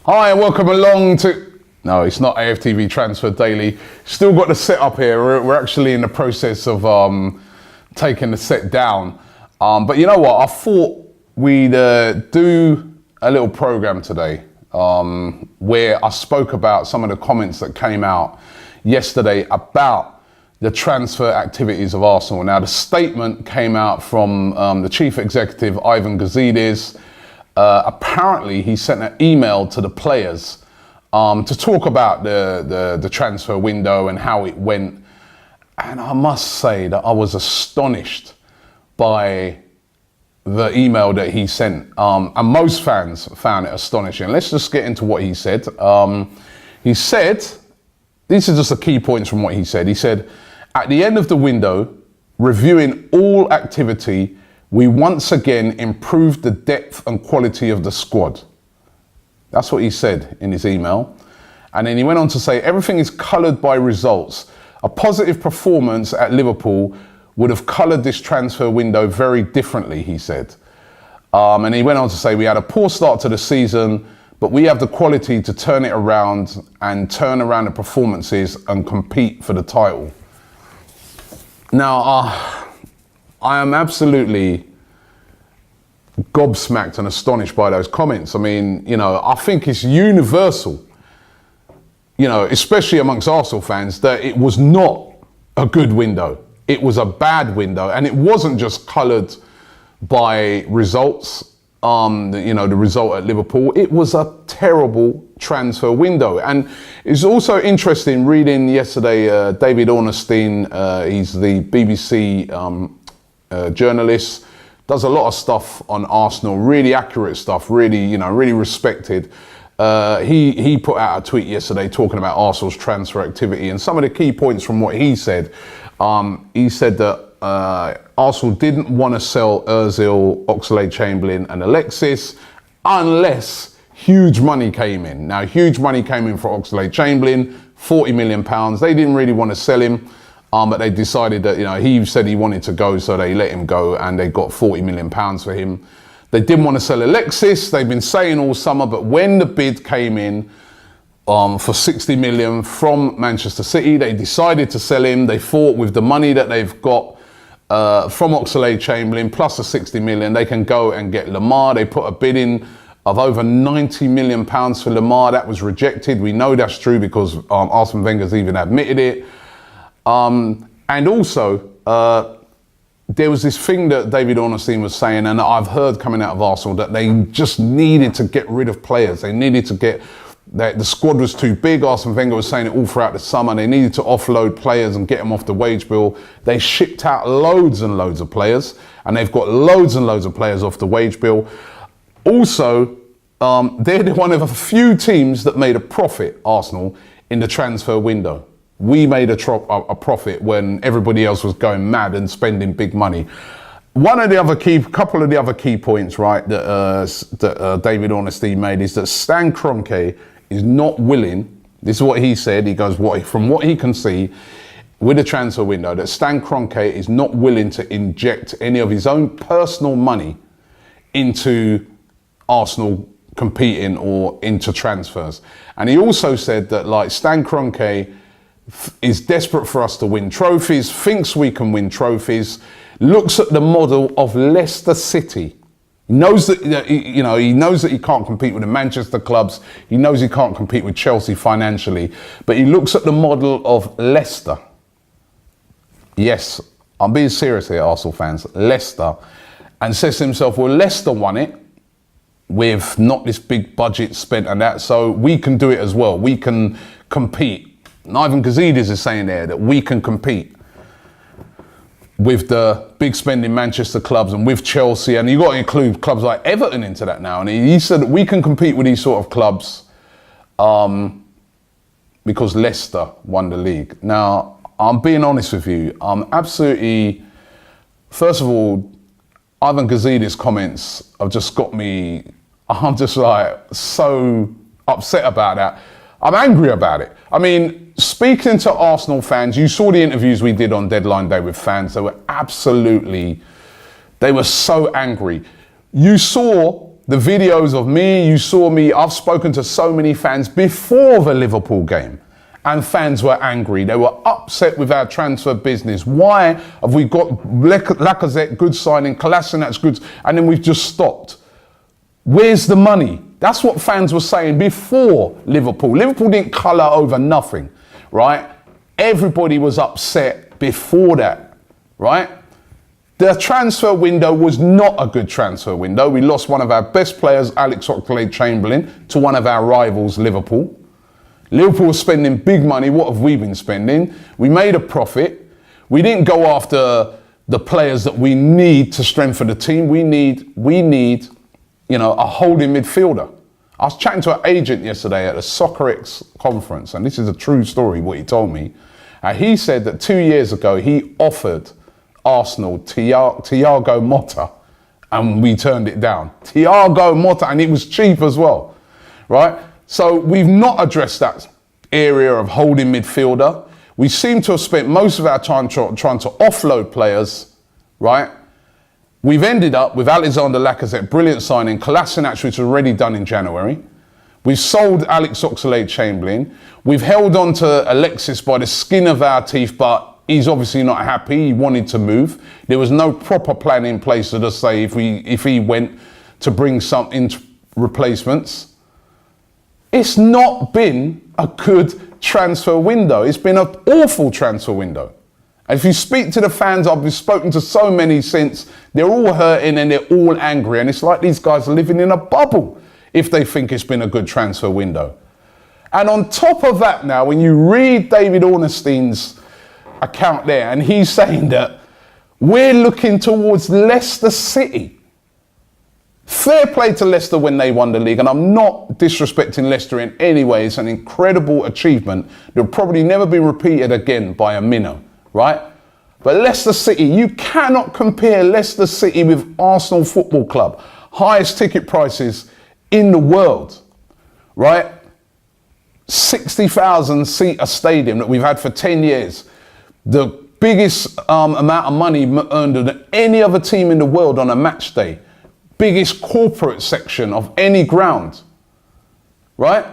Hi and welcome along to, no, it's not AFTV Transfer Daily. Still got the set up here. We're actually in the process of taking the set down. But you know what? I thought we'd do a little program today where I spoke about some of the comments that came out yesterday about the transfer activities of Arsenal. Now, the statement came out from the chief executive, Ivan Gazidis. Apparently, he sent an email to the players to talk about the transfer window and how it went. And I must say that I was astonished by the email that he sent. And most fans found it astonishing. Let's just get into what he said. He said, these are just the key points from what he said. He said, at the end of the window, reviewing all activity, we once again improved the depth and quality of the squad. That's what he said in his email. And then he went on to say, everything is coloured by results. A positive performance at Liverpool would have coloured this transfer window very differently, he said. And he went on to say, we had a poor start to the season, but we have the quality to turn it around and turn around the performances and compete for the title. Now, I am absolutely gobsmacked and astonished by those comments. I mean, you know, I think it's universal, you know, especially amongst Arsenal fans, that it was not a good window. It was a bad window, and it wasn't just coloured by results, you know, the result at Liverpool. It was a terrible transfer window. And it's also interesting reading yesterday, David Ornstein, he's the BBC journalist, does a lot of stuff on Arsenal, really accurate stuff, really, you know, really respected. He put out a tweet yesterday talking about Arsenal's transfer activity, and some of the key points from what he said that Arsenal didn't want to sell Ozil, Oxlade-Chamberlain and Alexis unless huge money came in. Now, huge money came in for Oxlade-Chamberlain, £40 million. They didn't really want to sell him. But they decided that, you know, he said he wanted to go, so they let him go, and they got £40 million for him. They didn't want to sell Alexis. They've been saying all summer, but when the bid came in for 60 million from Manchester City, they decided to sell him. They thought with the money that they've got from Oxlade-Chamberlain plus the 60 million, they can go and get Lamar. They put a bid in of over 90 million pounds for Lamar. That was rejected. We know that's true because Arsene Wenger's even admitted it. And also, there was this thing that David Ornstein was saying, and I've heard coming out of Arsenal, that they just needed to get rid of players. They needed to get, the squad was too big. Arsene Wenger was saying it all throughout the summer. They needed to offload players and get them off the wage bill. They shipped out loads and loads of players, and they've got loads and loads of players off the wage bill. Also, they're one of a few teams that made a profit, Arsenal, in the transfer window. We made a profit when everybody else was going mad and spending big money. Couple of the other key points, right, that David Ornstein made is that Stan Kroenke is not willing. This is what he said. He goes, from what he can see with the transfer window, that Stan Kroenke is not willing to inject any of his own personal money into Arsenal competing or into transfers. And he also said that, like, Stan Kroenke is desperate for us to win trophies, thinks we can win trophies, looks at the model of Leicester City. He knows that, you know, he knows that he can't compete with the Manchester clubs. He knows he can't compete with Chelsea financially, but he looks at the model of Leicester. Yes, I'm being serious here, Arsenal fans, Leicester, and says to himself, well, Leicester won it with not this big budget spent and that, so we can do it as well. We can compete. Ivan Gazidis is saying there that we can compete with the big spending Manchester clubs and with Chelsea, and you've got to include clubs like Everton into that now. And he said that we can compete with these sort of clubs because Leicester won the league. Now, I'm being honest with you. I'm absolutely, first of all, Ivan Gazidis' comments have just got me, I'm just like so upset about that. I'm angry about it. I mean, speaking to Arsenal fans, you saw the interviews we did on deadline day with fans. They were so angry. You saw the videos of me, you saw me, I've spoken to so many fans before the Liverpool game, and fans were angry. They were upset with our transfer business. Why have we got Lacazette, good signing, Kolasinac's good, and then we've just stopped? Where's the money? That's what fans were saying before Liverpool. Liverpool didn't colour over nothing, right? Everybody was upset before that, right? The transfer window was not a good transfer window. We lost one of our best players, Alex Oxlade-Chamberlain, to one of our rivals, Liverpool. Liverpool was spending big money. What have we been spending? We made a profit. We didn't go after the players that we need to strengthen the team. We need, a holding midfielder. I was chatting to an agent yesterday at a SoccerX conference, and this is a true story, what he told me. He said that 2 years ago, he offered Arsenal Thiago Motta, and we turned it down. Thiago Motta, and it was cheap as well, right? So we've not addressed that area of holding midfielder. We seem to have spent most of our time trying to offload players, right? We've ended up with Alexander Lacazette, brilliant signing, Kolasinac, which was already done in January. We've sold Alex Oxlade-Chamberlain. We've held on to Alexis by the skin of our teeth, but he's obviously not happy. He wanted to move. There was no proper plan in place to just say if he went to bring some in replacements. It's not been a good transfer window. It's been an awful transfer window. And if you speak to the fans, I've spoken to so many since, they're all hurting and they're all angry. And it's like these guys are living in a bubble if they think it's been a good transfer window. And on top of that now, when you read David Ornstein's account there, and he's saying that we're looking towards Leicester City. Fair play to Leicester when they won the league, and I'm not disrespecting Leicester in any way. It's an incredible achievement that will probably never be repeated again by a minnow, right? But Leicester City, you cannot compare Leicester City with Arsenal Football Club. Highest ticket prices in the world, right? 60,000 seat a stadium that we've had for 10 years. The biggest amount of money earned than any other team in the world on a match day. Biggest corporate section of any ground, right?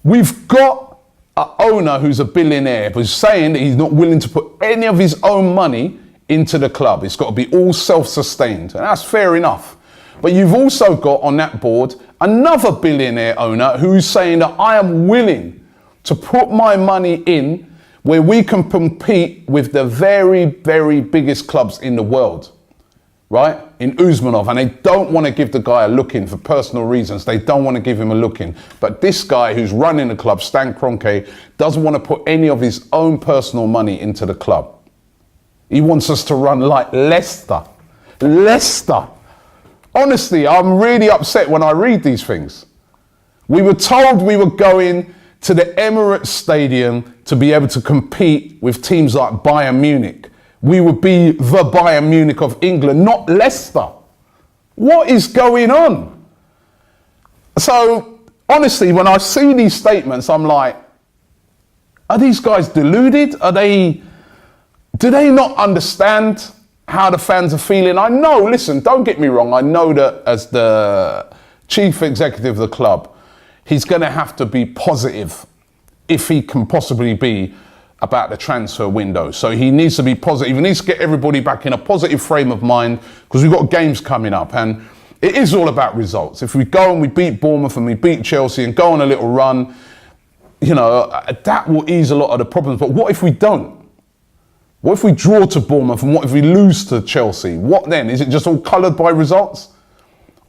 We've got an owner who's a billionaire, who's saying that he's not willing to put any of his own money into the club. It's got to be all self-sustained, and that's fair enough. But you've also got on that board another billionaire owner who's saying that I am willing to put my money in where we can compete with the very, very biggest clubs in the world, right? In Usmanov, and they don't want to give the guy a look-in for personal reasons. They don't want to give him a look-in. But this guy who's running the club, Stan Kroenke, doesn't want to put any of his own personal money into the club. He wants us to run like Leicester. Leicester. Honestly, I'm really upset when I read these things. We were told we were going to the Emirates Stadium to be able to compete with teams like Bayern Munich. We would be the Bayern Munich of England, not Leicester. What is going on? So, honestly, when I see these statements, I'm like, are these guys deluded? Do they not understand how the fans are feeling? I know, listen, don't get me wrong. I know that as the chief executive of the club, he's going to have to be positive if he can possibly be about the transfer window. So he needs to be positive. He needs to get everybody back in a positive frame of mind because we've got games coming up and it is all about results. If we go and we beat Bournemouth and we beat Chelsea and go on a little run, that will ease a lot of the problems. But what if we don't? What if we draw to Bournemouth and what if we lose to Chelsea? What then? Is it just all coloured by results?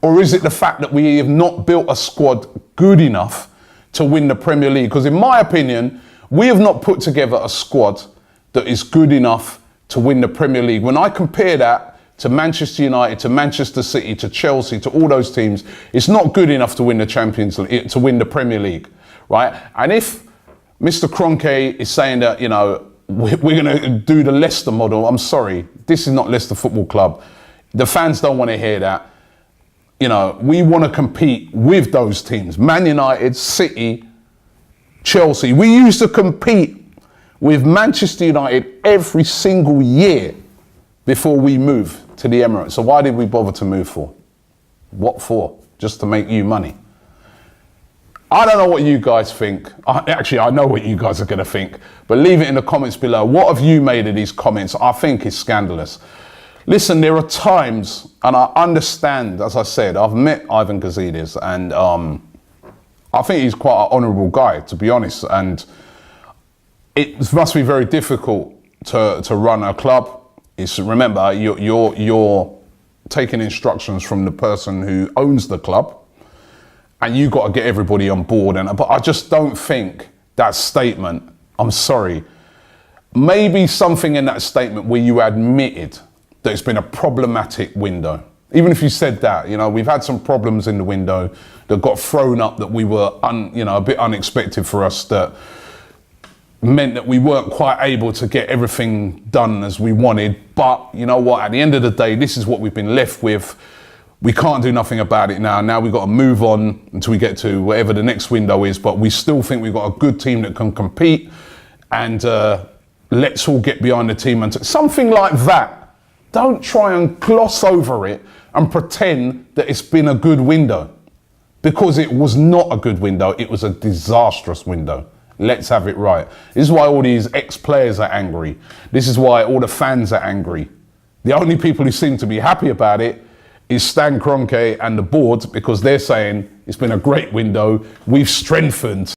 Or is it the fact that we have not built a squad good enough to win the Premier League? Because in my opinion, we have not put together a squad that is good enough to win the Premier League. When I compare that to Manchester United, to Manchester City, to Chelsea, to all those teams, it's not good enough to win the Champions League, to win the Premier League, right? And if Mr. Kroenke is saying that, we're going to do the Leicester model, I'm sorry, this is not Leicester Football Club. The fans don't want to hear that. We want to compete with those teams. Man United, City, Chelsea. We used to compete with Manchester United every single year before we moved to the Emirates. So why did we bother to move for? What for? just to make you money. I don't know what you guys think. Actually, I know what you guys are going to think, but leave it in the comments below. What have you made of these comments? I think it's scandalous. Listen, there are times, and I understand, as I said, I've met Ivan Gazidis, and I think he's quite an honourable guy, to be honest, and it must be very difficult to run a club. Remember, you're taking instructions from the person who owns the club, and you got to get everybody on board. But I just don't think that statement, I'm sorry, maybe something in that statement where you admitted that it's been a problematic window. Even if you said that, you know, we've had some problems in the window that got thrown up that we were, a bit unexpected for us, that meant that we weren't quite able to get everything done as we wanted. But you know what, at the end of the day, this is what we've been left with. We can't do nothing about it now. Now we've got to move on until we get to whatever the next window is. But we still think we've got a good team that can compete. And let's all get behind the team. And something like that. Don't try and gloss over it and pretend that it's been a good window. Because it was not a good window. It was a disastrous window. Let's have it right. This is why all these ex-players are angry. This is why all the fans are angry. The only people who seem to be happy about it is Stan Kroenke and the board, because they're saying it's been a great window. We've strengthened